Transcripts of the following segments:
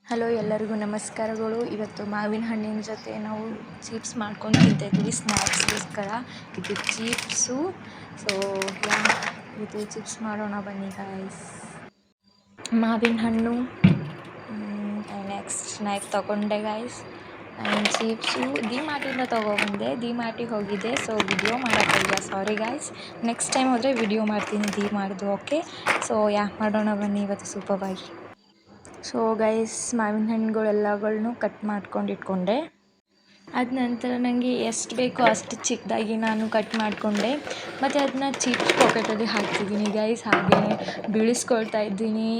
Hello, ಎಲ್ಲರಿಗೂ ನಮಸ್ಕಾರಗಳು. ಇವತ್ತು ಮಾವಿನ ಹಣ್ಣಿನ ಜೊತೆ ನಾವು ಚಿಪ್ಸ್ ಮಾಡ್ಕೊಂಡು ತಿಂತಾಯಿದ್ದೀವಿ ಸ್ನ್ಯಾಕ್ಸ್ಗೋಸ್ಕರ. ಇದು ಚಿಪ್ಸು. ಸೊ ಇದು ಚಿಪ್ಸ್ ಮಾಡೋಣ ಬನ್ನಿ ಗಾಯ್ಸ್. ಮಾವಿನ ಹಣ್ಣು, ನೆಕ್ಸ್ಟ್ ನೈಫ್ ತೊಗೊಂಡೆ ಗಾಯ್ಸ್. ಆ್ಯಂಡ್ ಚಿಪ್ಸು ಡಿಮಾರ್ಟಿಂದ ತೊಗೊಬಂದೆ. ಡಿಮಾರ್ಟಿಗೆ ಹೋಗಿದ್ದೆ, ಸೊ ವಿಡಿಯೋ ಮಾಡೋಕ್ಕಾಗಿಲ್ಲ, ಸಾರಿ ಗಾಯ್ಸ್. ನೆಕ್ಸ್ಟ್ ಟೈಮ್ ಹೋದರೆ ವಿಡಿಯೋ ಮಾಡ್ತೀನಿ ಡಿಮಾರ್ಟ್ದು, ಓಕೆ. ಸೊ ಮಾಡೋಣ ಬನ್ನಿ ಇವತ್ತು ಸೂಪರ್ಬಾಗಿ. ಸೊ ಗೈಸ್, ಮಾವಿನ ಹಣ್ಣುಗಳೆಲ್ಲಗಳನ್ನೂ ಕಟ್ ಮಾಡ್ಕೊಂಡು ಇಟ್ಕೊಂಡೆ. ಅದ ನಂತರ ನನಗೆ ಎಷ್ಟು ಬೇಕೋ ಅಷ್ಟು ಚಿಕ್ಕದಾಗಿ ನಾನು ಕಟ್ ಮಾಡಿಕೊಂಡೆ. ಮತ್ತು ಅದನ್ನ ಚಿಪ್ಸ್ ಪಾಕೆಟಲ್ಲಿ ಹಾಕ್ತಿದ್ದೀನಿ ಗೈಸ್, ಹಾಗೇ ಬೀಳಿಸ್ಕೊಳ್ತಾ ಇದ್ದೀನಿ.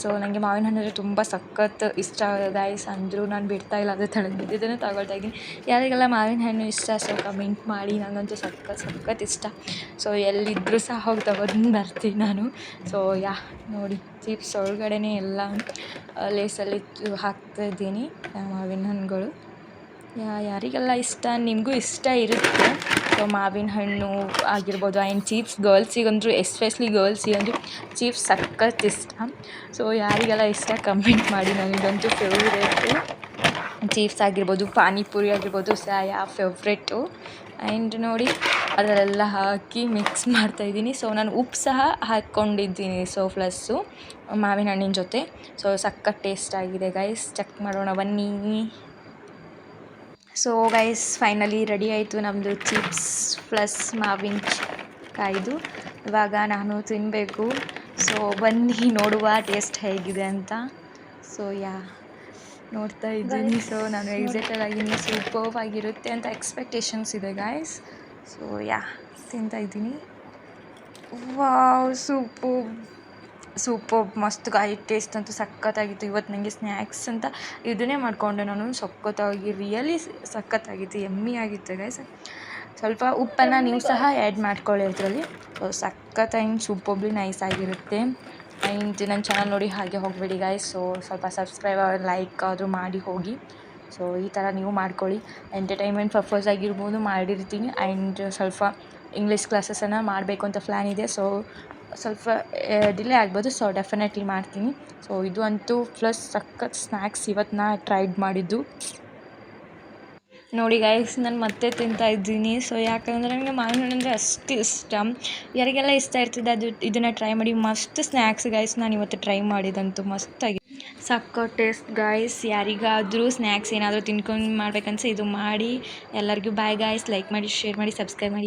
ಸೊ ನನಗೆ ಮಾವಿನ ಹಣ್ಣು ಅಂದರೆ ತುಂಬ ಸಖತ್ ಇಷ್ಟ ಗೈಸ್, ಅಂದರೂ ನಾನು ಬಿಡ್ತಾಯಿಲ್ಲ, ಅದು ತಳಗೆ ಬಿದ್ದಿದ್ದನ್ನು ತಗೊಳ್ತಾ ಇದ್ದೀನಿ. ಯಾರಿಗೆಲ್ಲ ಮಾವಿನ ಹಣ್ಣು ಇಷ್ಟ ಸೊ ಕಮೆಂಟ್ ಮಾಡಿ. ನನಗಂತೂ ಸಖತ್ ಇಷ್ಟ. ಸೊ ಎಲ್ಲಿದ್ದರೂ ಸಹ ಹೋಗಿ ತಗೊಂಡು ಬರ್ತೀನಿ ನಾನು. ಸೊ ನೋಡಿ, ಚಿಪ್ಸ್ ಒಳಗಡೆನೇ ಎಲ್ಲ ಲೇಸಲ್ಲಿ ಹಾಕ್ತಾಯಿದ್ದೀನಿ ಮಾವಿನ ಹಣ್ಣುಗಳು. ಯಾರಿಗೆಲ್ಲ ಇಷ್ಟ, ನಿಮಗೂ ಇಷ್ಟ ಇರುತ್ತೆ. ಸೊ ಮಾವಿನ ಹಣ್ಣು ಆಗಿರ್ಬೋದು ಆ್ಯಂಡ್ ಚಿಪ್ಸ್ ಗರ್ಲ್ಸಿಗಂತೂ ಎಸ್ಪೆಷಲಿ ಗರ್ಲ್ಸಿಗಂತೂ ಚಿಪ್ಸ್ ಸಖತ್ ಇಷ್ಟ. ಸೊ ಯಾರಿಗೆಲ್ಲ ಇಷ್ಟ ಕಮೆಂಟ್ ಮಾಡಿ. ನನಗಂತೂ ಫೇವ್ರೇಟು ಚಿಪ್ಸ್ ಆಗಿರ್ಬೋದು, ಪಾನಿಪುರಿ ಆಗಿರ್ಬೋದು ಫೇವ್ರೇಟು. ಆ್ಯಂಡ್ ನೋಡಿ, ಅದರಲ್ಲೆಲ್ಲ ಹಾಕಿ ಮಿಕ್ಸ್ ಮಾಡ್ತಾಯಿದ್ದೀನಿ. ಸೊ ನಾನು ಉಪ್ಪು ಸಹ ಹಾಕ್ಕೊಂಡಿದ್ದೀನಿ, ಸೊ ಪ್ಲಸ್ಸು ಮಾವಿನ ಹಣ್ಣಿನ ಜೊತೆ. ಸೊ ಸಖತ್ ಟೇಸ್ಟ್ ಆಗಿದೆ ಗೈಸ್, ಚೆಕ್ ಮಾಡೋಣ ಬನ್ನಿ. ಸೊ ಗೈಸ್, ಫೈನಲಿ ರೆಡಿ ಆಯಿತು ನಮ್ಮದು ಚಿಪ್ಸ್ ಪ್ಲಸ್ ಮಾವಿನಕಾಯಿದು. ಇವಾಗ ನಾನು ತಿನ್ನಬೇಕು. ಸೊ ಬನ್ನಿ ನೋಡುವ ಟೇಸ್ಟ್ ಹೇಗಿದೆ ಅಂತ. ಸೊ ನೋಡ್ತಾ ಇದ್ದೀನಿ. ಸೊ ನಾನು ಎಕ್ಸೈಟೆಡ್ ಆಗಿದ್ದೀನಿ, ಸೂಪರ್ಬ್ ಆಗಿರುತ್ತೆ ಅಂತ ಎಕ್ಸ್ಪೆಕ್ಟೇಷನ್ಸ್ ಇದೆ ಗಾಯ್ಸ್. ಸೊ ತಿಂತಾಯಿದ್ದೀನಿ. ವಾವ್, ಸೂಪರ್ ಮಸ್ತ್ ಗಾಯಿ, ಟೇಸ್ಟ್ ಅಂತೂ ಸಖತ್ತಾಗಿತ್ತು. ಇವತ್ತು ನನಗೆ ಸ್ನ್ಯಾಕ್ಸ್ ಅಂತ ಇದನ್ನೇ ಮಾಡಿಕೊಂಡೆ ನಾನು. ಸಖತ್ತಾಗಿ ರಿಯಲಿ ಸಖತ್ತಾಗಿತ್ತು, ಯಮ್ಮಿ ಆಗಿತ್ತು ಗೈಸ್. ಸ್ವಲ್ಪ ಉಪ್ಪನ್ನು ನೀವು ಸಹ ಆ್ಯಡ್ ಮಾಡ್ಕೊಳ್ಳಿ ಅದರಲ್ಲಿ. ಸೊ ಸಖತ್ತಾಗಿ ಸೂಪರ್ಬ್ಲಿ ನೈಸ್ ಆಗಿರುತ್ತೆ. ಆ್ಯಂಡ್ ನನ್ನ ಚಾನಲ್ ನೋಡಿ ಹಾಗೆ ಹೋಗಬೇಡಿ ಗೈಸ್. ಸೊ ಸ್ವಲ್ಪ ಸಬ್ಸ್ಕ್ರೈಬ್ ಲೈಕ್ ಆದರೂ ಮಾಡಿ ಹೋಗಿ. ಸೊ ಈ ಥರ ನೀವು ಮಾಡ್ಕೊಳ್ಳಿ. ಎಂಟರ್ಟೈನ್ಮೆಂಟ್ ಪರ್ಪಸ್ ಆಗಿರ್ಬೋದು ಮಾಡಿರ್ತೀನಿ. ಆ್ಯಂಡ್ ಸ್ವಲ್ಪ ಇಂಗ್ಲೀಷ್ ಕ್ಲಾಸಸನ್ನು ಮಾಡಬೇಕು ಅಂತ ಪ್ಲ್ಯಾನ್ ಇದೆ. ಸೊ ಸ್ವಲ್ಪ ಡಿಲೇ ಆಗ್ಬೋದು. ಸೊ ಡೆಫಿನೆಟ್ಲಿ ಮಾಡ್ತೀನಿ. ಸೊ ಇದು ಅಂತೂ ಪ್ಲಸ್ ಸಖತ್ ಸ್ನ್ಯಾಕ್ಸ್ ಇವತ್ತು ನಾ ಟ್ರೈಡ್ ಮಾಡಿದ್ದು. ನೋಡಿ ಗೈಸ್, ನಾನು ಮತ್ತೆ ತಿಂತಾಯಿದ್ದೀನಿ. ಸೊ ಯಾಕಂದರೆ ನನಗೆ ಮಾವಿನ ಹಣ್ಣು ಅಂದರೆ ಅಷ್ಟು ಇಷ್ಟ. ಯಾರಿಗೆಲ್ಲ ಇಷ್ಟ ಇರ್ತದೆ ಅದು ಇದನ್ನು ಟ್ರೈ ಮಾಡಿ. ಮಸ್ತ್ ಸ್ನ್ಯಾಕ್ಸ್ ಗೈಸ್, ನಾನು ಇವತ್ತು ಟ್ರೈ ಮಾಡಿದಂತೂ ಮಸ್ತಾಗಿ ಸಖತ್ ಟೇಸ್ಟ್ ಗೈಸ್. ಯಾರಿಗಾದರೂ ಸ್ನ್ಯಾಕ್ಸ್ ಏನಾದರೂ ತಿನ್ಕೊಂಡು ಮಾಡ್ಬೇಕನ್ಸ ಇದು ಮಾಡಿ. ಎಲ್ಲರಿಗೂ ಬಾಯ್ ಗೈಸ್. ಲೈಕ್ ಮಾಡಿ, ಶೇರ್ ಮಾಡಿ, ಸಬ್ಸ್ಕ್ರೈಬ್ ಮಾಡಿ.